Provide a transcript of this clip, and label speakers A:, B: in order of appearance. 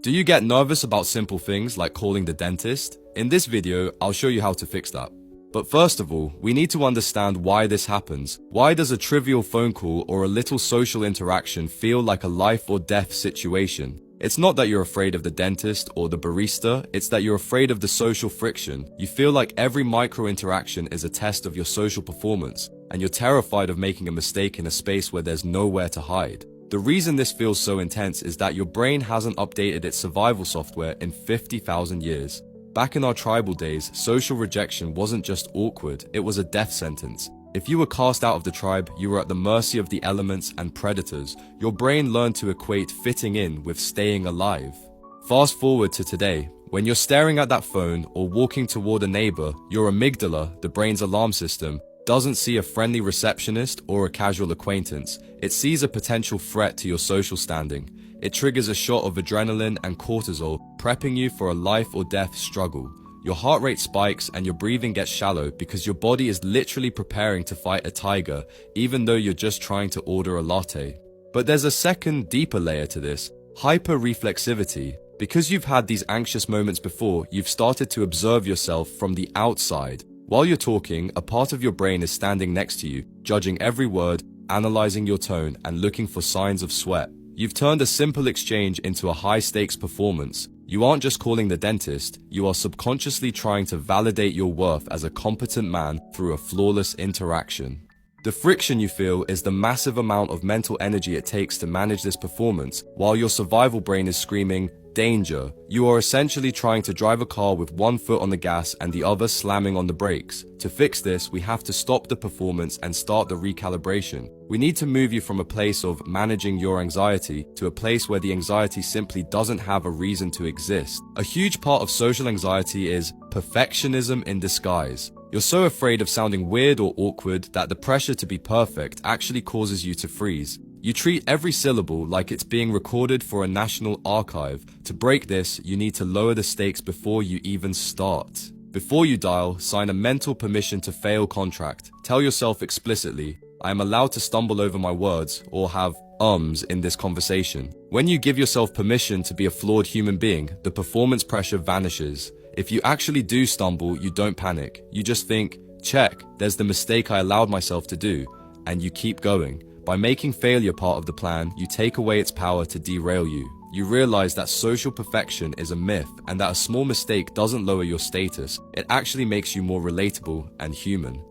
A: Do you get nervous about simple things like calling the dentist? In this video, I'll show you how to fix that. But first of all, we need to understand why this happens. Why does a trivial phone call or a little social interaction feel like a life or death situation? It's not that you're afraid of the dentist or the barista, it's that you're afraid of the social friction. You feel like every micro interaction is a test of your social performance, and you're terrified of making a mistake in a space where there's nowhere to hide. The reason this feels so intense is that your brain hasn't updated its survival software in 50,000 years. Back in our tribal days, social rejection wasn't just awkward, it was a death sentence. If you were cast out of the tribe, you were at the mercy of the elements and predators. Your brain learned to equate fitting in with staying alive. Fast forward to today. When you're staring at that phone or walking toward a neighbor, your amygdala, the brain's alarm system, doesn't see a friendly receptionist or a casual acquaintance. It sees a potential threat to your social standing. It triggers a shot of adrenaline and cortisol, prepping you for a life or death struggle. Your heart rate spikes and your breathing gets shallow because your body is literally preparing to fight a tiger, even though you're just trying to order a latte. But there's a second, deeper layer to this: hyper-reflexivity. Because you've had these anxious moments before, you've started to observe yourself from the outside. While you're talking, a part of your brain is standing next to you, judging every word, analyzing your tone, and looking for signs of sweat. You've turned a simple exchange into a high-stakes performance. You aren't just calling the dentist, you are subconsciously trying to validate your worth as a competent man through a flawless interaction. The friction you feel is the massive amount of mental energy it takes to manage this performance, while your survival brain is screaming, danger. You are essentially trying to drive a car with one foot on the gas and the other slamming on the brakes. To fix this, we have to stop the performance and start the recalibration. We need to move you from a place of managing your anxiety to a place where the anxiety simply doesn't have a reason to exist. A huge part of social anxiety is perfectionism in disguise. You're so afraid of sounding weird or awkward that the pressure to be perfect actually causes you to freeze. You treat every syllable like it's being recorded for a national archive. To break this, you need to lower the stakes before you even start. Before you dial, sign a mental permission to fail contract. Tell yourself explicitly, I am allowed to stumble over my words or have ums in this conversation. When you give yourself permission to be a flawed human being, the performance pressure vanishes. If you actually do stumble, you don't panic. You just think, check, there's the mistake I allowed myself to do, and you keep going. By making failure part of the plan, you take away its power to derail you. You realize that social perfection is a myth and that a small mistake doesn't lower your status. It actually makes you more relatable and human.